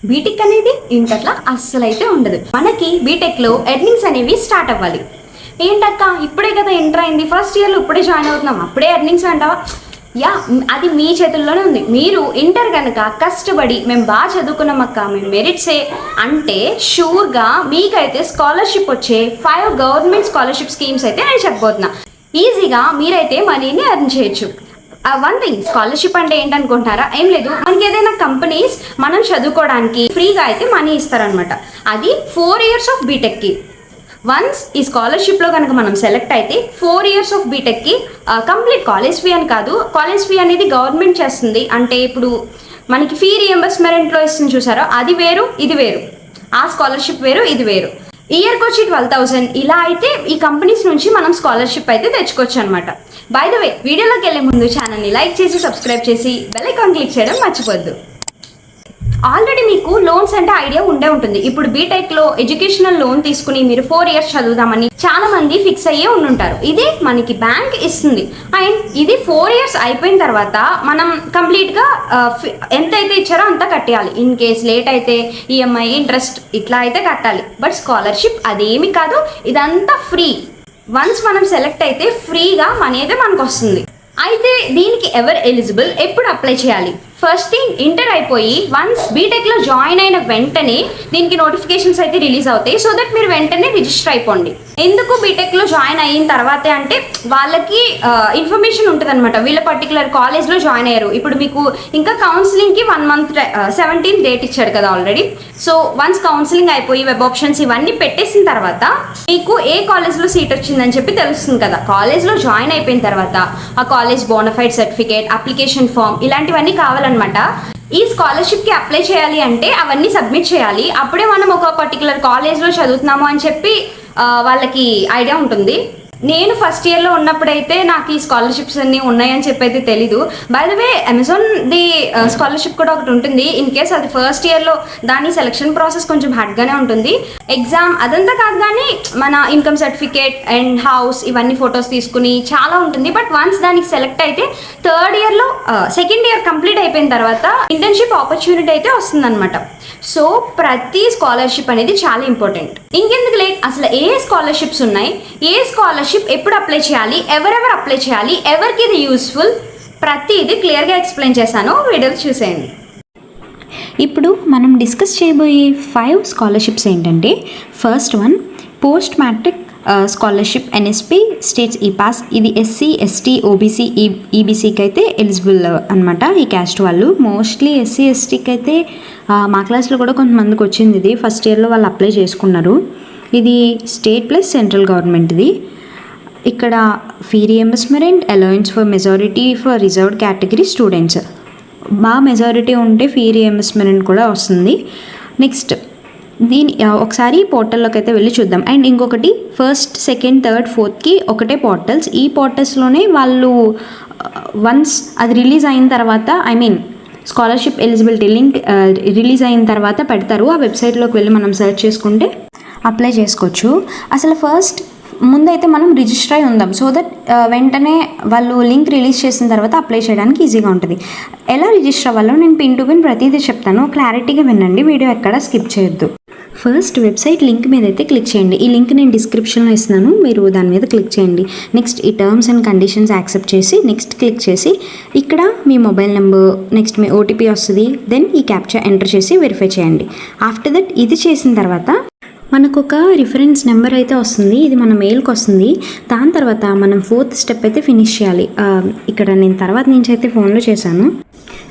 BTech అనేది ఇంకట్లా అస్సలు అయితే ఉండదు. మనకి బీటెక్లో ఎర్నింగ్స్ అనేవి స్టార్ట్ అవ్వాలి. ఏంటక్క ఇప్పుడే కదా ఎంటర్ అయింది, ఫస్ట్ ఇయర్లో ఇప్పుడే జాయిన్ అవుతున్నాం, అప్పుడే ఎర్నింగ్స్ అంటావా? యా, అది మీ చేతుల్లోనే ఉంది. మీరు ఇంటర్ కనుక కష్టపడి మేము బాగా చదువుకున్నామక్క, మేము మెరిట్సే అంటే షూర్గా మీకైతే స్కాలర్షిప్ వచ్చే 5 గవర్నమెంట్ స్కాలర్షిప్ స్కీమ్స్ అయితే నేను చెప్పబోతున్నా. ఈజీగా మీరైతే మనీని ఎర్న్ చేయొచ్చు. వన్ థింగ్, స్కాలర్షిప్ అంటే ఏంటనుకుంటారా? ఏం లేదు, మనకి ఏదైనా కంపెనీస్ మనం చదువుకోవడానికి ఫ్రీగా అయితే మనీ ఇస్తారనమాట. అది 4 years ఆఫ్ బీటెక్కి. వన్స్ ఈ స్కాలర్షిప్లో కనుక మనం సెలెక్ట్ అయితే 4 years ఆఫ్ బీటెక్కి కంప్లీట్ కాలేజ్ ఫీ అని కాదు, కాలేజ్ ఫీ అనేది గవర్నమెంట్ చేస్తుంది. అంటే ఇప్పుడు మనకి ఫీ రియంబర్స్మెంట్లో ఇస్తుంది చూసారో, అది వేరు ఇది వేరు. ఆ స్కాలర్షిప్ వేరు ఇది వేరు. ఇయర్కి వచ్చి 12,000 ఇలా అయితే ఈ కంపెనీస్ నుంచి మనం స్కాలర్షిప్ అయితే తెచ్చుకోవచ్చు అనమాట. బై ద వే, వీడియోలోకి వెళ్ళే ముందు ఛానల్ని లైక్ చేసి సబ్స్క్రైబ్ చేసి బెల్ ఐకాన్ క్లిక్ చేయడం మర్చిపోద్దు. ఆల్రెడీ మీకు లోన్స్ అంటే ఐడియా ఉండే ఉంటుంది. ఇప్పుడు బీటెక్లో ఎడ్యుకేషనల్ లోన్ తీసుకుని మీరు 4 years చదువుదామని చాలా మంది ఫిక్స్ అయ్యే ఉండుంటారు. ఇది మనకి బ్యాంక్ ఇస్తుంది. అండ్ ఇది 4 years అయిపోయిన తర్వాత మనం కంప్లీట్గా ఎంతైతే ఇచ్చారో అంతా కట్టేయాలి. ఇన్ కేస్ లేట్ అయితే ఈఎంఐ, ఇంట్రెస్ట్ ఇట్లా అయితే కట్టాలి. బట్ స్కాలర్షిప్ అదేమి కాదు, ఇదంతా ఫ్రీ. వన్స్ మనం సెలెక్ట్ అయితే ఫ్రీగా మనీ అయితే మనకు వస్తుంది. అయితే దీనికి ఎవరు ఎలిజిబుల్, ఎప్పుడు అప్లై చేయాలి? ఫస్ట్ థింగ్, ఇంటర్ అయిపోయి వన్స్ బీటెక్లో జాయిన్ అయిన వెంటనే దీనికి నోటిఫికేషన్స్ అయితే రిలీజ్ అవుతాయి. సో దట్ మీరు వెంటనే రిజిస్టర్ అయిపోండి. ఎందుకు బీటెక్లో జాయిన్ అయిన తర్వాతే అంటే వాళ్ళకి ఇన్ఫర్మేషన్ ఉంటుంది అనమాట. వీళ్ళ పర్టికులర్ కాలేజ్లో జాయిన్ అయ్యారు. ఇప్పుడు మీకు ఇంకా కౌన్సిలింగ్కి 1 month 17th డేట్ ఇచ్చాడు కదా ఆల్రెడీ. సో వన్స్ కౌన్సిలింగ్ అయిపోయి వెబ్ ఆప్షన్స్ ఇవన్నీ పెట్టేసిన తర్వాత మీకు ఏ కాలేజ్లో సీట్ వచ్చిందని చెప్పి తెలుస్తుంది కదా. కాలేజ్లో జాయిన్ అయిపోయిన తర్వాత ఆ college bonafide certificate, application form ఇలాంటివన్నీ కావాలన్నమాట. ఈ స్కాలర్షిప్కి అప్లై చేయాలి అంటే అవన్నీ సబ్మిట్ చేయాలి. అప్పుడే మనం ఒక పర్టికులర్ కాలేజ్లో చదువుతున్నాము అని చెప్పి వాళ్ళకి ఐడియా ఉంటుంది. నేను ఫస్ట్ ఇయర్లో ఉన్నప్పుడైతే నాకు ఈ స్కాలర్షిప్స్ అన్నీ ఉన్నాయని చెప్పి అయితే తెలీదు. By the way, Amazon the scholarship కూడా ఒకటి ఉంటుంది. ఇన్ కేస్ అది ఫస్ట్ ఇయర్లో దాని సెలక్షన్ ప్రాసెస్ కొంచెం హార్డ్గానే ఉంటుంది. ఎగ్జామ్ అదంతా కాదు, కానీ మన ఇన్కమ్ సర్టిఫికేట్ అండ్ హౌస్ ఇవన్నీ ఫొటోస్ తీసుకుని చాలా ఉంటుంది. బట్ వన్స్ దానికి సెలెక్ట్ అయితే థర్డ్ ఇయర్లో సెకండ్ ఇయర్ కంప్లీట్ అయిపోయిన తర్వాత ఇంటర్న్షిప్ ఆపర్చునిటీ అయితే వస్తుందన్నమాట. సో ప్రతి స్కాలర్షిప్ అనేది చాలా ఇంపార్టెంట్. ఇంకెందుకు లేట్, అసలు ఏ స్కాలర్షిప్స్ ఉన్నాయి, ఏ స్కాలర్షిప్ ఎప్పుడు అప్లై చేయాలి, ఎవరెవరు అప్లై చేయాలి, ఎవరికి ఇది యూస్ఫుల్, ప్రతిదీ క్లియర్గా ఎక్స్ప్లెయిన్ చేశాను. వీడియోలు చూసేయండి. ఇప్పుడు మనం డిస్కస్ చేయబోయే 5 స్కాలర్షిప్స్ ఏంటంటే, first one post matric scholarship NSP states ePASS. ఇది ఎస్సీ, ఎస్టీ, ఓబీసీ, ఈబీసీకి అయితే ఎలిజిబుల్ అనమాట. ఈ క్యాస్ట్ వాళ్ళు మోస్ట్లీ ఎస్సీ, ఎస్టీకి అయితే మా క్లాస్లో కూడా కొంతమందికి వచ్చింది. ఇది ఫస్ట్ ఇయర్లో వాళ్ళు అప్లై చేసుకున్నారు. ఇది స్టేట్ ప్లస్ సెంట్రల్ గవర్నమెంట్ది. ఇక్కడ fee reimbursement, allowance for majority for reserved category students. బాగా మెజారిటీ ఉంటే ఫీ రియంబర్స్మెంట్ కూడా వస్తుంది. నెక్స్ట్ దీని ఒకసారి పోర్టల్లోకి అయితే వెళ్ళి చూద్దాం. అండ్ ఇంకొకటి, ఫస్ట్, సెకండ్, థర్డ్, ఫోర్త్కి ఒకటే పోర్టల్స్. ఈ పోర్టల్స్లోనే వాళ్ళు వన్స్ అది రిలీజ్ అయిన తర్వాత, I mean scholarship eligibility link release అయిన తర్వాత పెడతారు. ఆ వెబ్సైట్లోకి వెళ్ళి మనం సెర్చ్ చేసుకుంటే అప్లై చేసుకోవచ్చు. అసలు ఫస్ట్ ముందైతే మనం రిజిస్టర్ అయి ఉందాం. సో దట్ వెంటనే వాళ్ళు లింక్ రిలీజ్ చేసిన తర్వాత అప్లై చేయడానికి ఈజీగా ఉంటుంది. ఎలా రిజిస్టర్ అవ్వాలో నేను పిన్ టు పిన్ ప్రతిదీ చెప్తాను, క్లారిటీగా వినండి, వీడియో ఎక్కడ స్కిప్ చేయొద్దు. ఫస్ట్ వెబ్సైట్ లింక్ మీద అయితే క్లిక్ చేయండి. ఈ లింక్ నేను డిస్క్రిప్షన్లో ఇస్తున్నాను, మీరు దాని మీద క్లిక్ చేయండి. నెక్స్ట్ ఈ టర్మ్స్ అండ్ కండిషన్స్ యాక్సెప్ట్ చేసి నెక్స్ట్ క్లిక్ చేసి ఇక్కడ మీ మొబైల్ నెంబర్, నెక్స్ట్ మీ ఓటీపీ వస్తుంది. దెన్ ఈ క్యాప్చా ఎంటర్ చేసి వెరిఫై చేయండి. ఆఫ్టర్ దట్ ఇది చేసిన తర్వాత మనకు ఒక రిఫరెన్స్ నెంబర్ అయితే వస్తుంది. ఇది మన మెయిల్కి వస్తుంది. దాని తర్వాత మనం 4th స్టెప్ అయితే ఫినిష్ చేయాలి. ఇక్కడ నేను తర్వాత నుంచి అయితే ఫోన్లో చేశాను.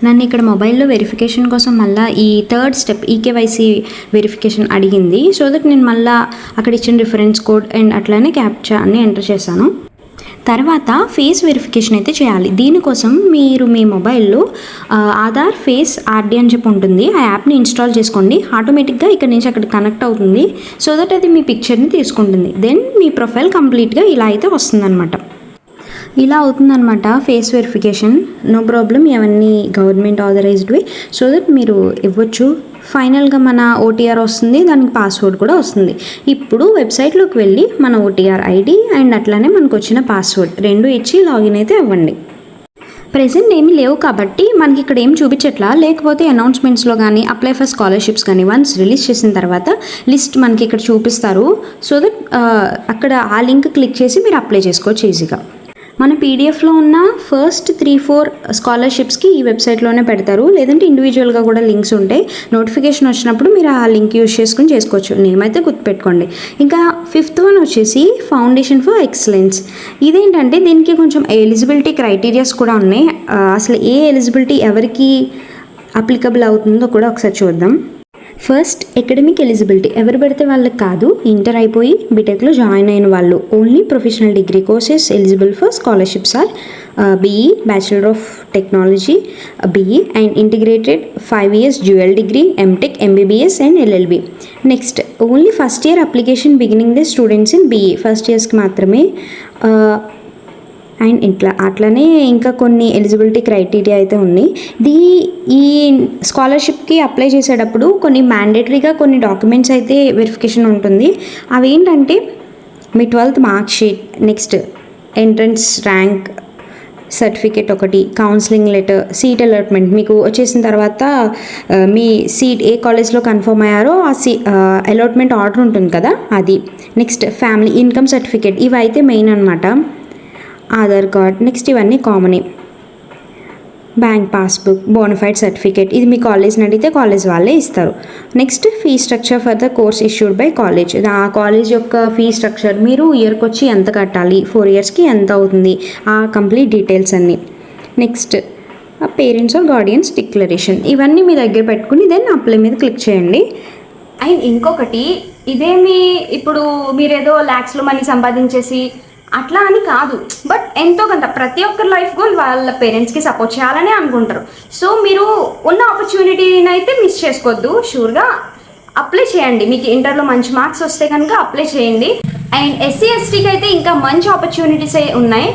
నన్ను ఇక్కడ మొబైల్లో వెరిఫికేషన్ కోసం మళ్ళీ ఈ 3rd స్టెప్ ఈకేవైసీ వెరిఫికేషన్ అడిగింది. సో దట్ నేను మళ్ళీ అక్కడ ఇచ్చిన రిఫరెన్స్ కోడ్ అండ్ అట్లానే క్యాప్చా అన్ని ఎంటర్ చేశాను. తర్వాత ఫేస్ వెరిఫికేషన్ అయితే చేయాలి. దీనికోసం మీరు మీ మొబైల్లో ఆధార్ ఫేస్ ఆర్డీ అని చెప్పి ఉంటుంది. ఆ యాప్ని ఇన్స్టాల్ చేసుకోండి. ఆటోమేటిక్గా ఇక్కడ నుంచి అక్కడ కనెక్ట్ అవుతుంది. సో దట్ అది మీ పిక్చర్ని తీసుకుంటుంది. దెన్ మీ ప్రొఫైల్ కంప్లీట్గా ఇలా అయితే వస్తుందన్నమాట. ఇలా అవుతుందన్నమాట ఫేస్ వెరిఫికేషన్. నో ప్రాబ్లం, ఇవన్నీ గవర్నమెంట్ ఆథరైజ్డ్వి. సో దట్ మీరు ఇవ్వచ్చు. ఫైనల్గా మన ఓటీఆర్ వస్తుంది, దానికి పాస్వర్డ్ కూడా వస్తుంది. ఇప్పుడు వెబ్సైట్లోకి వెళ్ళి మన ఓటీఆర్ ఐడి అండ్ అట్లానే మనకు వచ్చిన పాస్వర్డ్ 2 ఇచ్చి లాగిన్ అయితే అవ్వండి. ప్రెజెంట్ ఏమీ లేవు కాబట్టి మనకి ఇక్కడ ఏం చూపించట్లా, లేకపోతే అనౌన్స్మెంట్స్లో కానీ అప్లై ఫర్ స్కాలర్షిప్స్ కానీ వన్స్ రిలీజ్ చేసిన తర్వాత లిస్ట్ మనకి ఇక్కడ చూపిస్తారు. సో దట్ అక్కడ ఆ లింక్ క్లిక్ చేసి మీరు అప్లై చేసుకోవచ్చు ఈజీగా. మన పీడిఎఫ్లో ఉన్న ఫస్ట్ 3-4 స్కాలర్షిప్స్కి ఈ వెబ్సైట్లోనే పెడతారు, లేదంటే ఇండివిజువల్గా కూడా లింక్స్ ఉంటాయి. నోటిఫికేషన్ వచ్చినప్పుడు మీరు ఆ లింక్ యూజ్ చేసుకుని చేసుకోవచ్చు. నేమ్ అయితే గుర్తుపెట్టుకోండి. ఇంకా 5th వన్ వచ్చేసి ఫౌండేషన్ ఫర్ ఎక్సలెన్స్. ఇదేంటంటే దీనికి కొంచెం ఎలిజిబిలిటీ క్రైటీరియాస్ కూడా ఉన్నాయి. అసలు ఏ ఎలిజిబిలిటీ ఎవరికి అప్లికబుల్ అవుతుందో కూడా ఒకసారి చూద్దాం. ఫస్ట్ అకాడమిక్ ఎలిజిబిలిటీ ఎవరు పెడితే వాళ్ళకి కాదు, ఇంటర్ అయిపోయి బీటెక్లో జాయిన్ అయిన వాళ్ళు. Only professional degree courses eligible for scholarships are BE bachelor of technology BE and integrated 5 years dual degree MTech MBBS and LLB. Next only first year application beginning the students in BE first ఇయర్స్కి మాత్రమే. And అట్లనే ఇంకా కొన్ని eligibility criteria అయితే ఉన్నాయి. ఈ స్కాలర్షిప్కి apply చేసేటప్పుడు కొన్ని మ్యాండేటరీగా కొన్ని డాక్యుమెంట్స్ అయితే వెరిఫికేషన్ ఉంటుంది. అవి ఏంటంటే మీ 12th mark sheet, next entrance rank certificate ఒకటి, కౌన్సిలింగ్ లెటర్, సీట్ అలాట్మెంట్ మీకు వచ్చేసిన తర్వాత మీ సీట్ ఏ కాలేజ్లో కన్ఫర్మ్ అయ్యారో ఆ అలాట్మెంట్ ఆర్డర్ ఉంటుంది కదా అది. నెక్స్ట్ ఫ్యామిలీ ఇన్కమ్ సర్టిఫికేట్, ఇవి అయితే మెయిన్ అనమాట. ఆధార్ కార్డ్, నెక్స్ట్ ఇవన్నీ కామనే. బ్యాంక్ పాస్బుక్, బోనఫైడ్ సర్టిఫికేట్, ఇది మీ కాలేజ్ని అడిగితే కాలేజ్ వాళ్ళే ఇస్తారు. Next fee structure for the course issued by college, ఆ కాలేజ్ యొక్క ఫీ స్ట్రక్చర్, మీరు ఇయర్కి వచ్చి ఎంత కట్టాలి, 4 yearsకి ఎంత అవుతుంది, ఆ కంప్లీట్ డీటెయిల్స్ అన్నీ. Next parents or guardians declaration, ఇవన్నీ మీ దగ్గర పెట్టుకుని దెన్ అప్లై మీద క్లిక్ చేయండి. అండ్ ఇంకొకటి, ఇదేమి ఇప్పుడు మీరేదో ల్యాక్స్లో మనీ సంపాదించేసి అట్లా అని కాదు, బట్ ఎంతో కొంత ప్రతి ఒక్కరి లైఫ్ గోల్ వాళ్ళ పేరెంట్స్కి సపోర్ట్ చేయాలనే అనుకుంటారు. సో మీరు ఉన్న ఆపర్చునిటీని అయితే మిస్ చేసుకోవద్దు, షూర్గా అప్లై చేయండి. మీకు ఇంటర్లో మంచి మార్క్స్ వస్తే కనుక అప్లై చేయండి. అండ్ SC STకి అయితే ఇంకా మంచి ఆపర్చునిటీస్ ఉన్నాయి,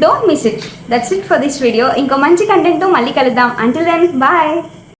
don't miss it. That's it for this video. ఇంకో మంచి కంటెంట్తో మళ్ళీ కలుద్దాం. Until then bye.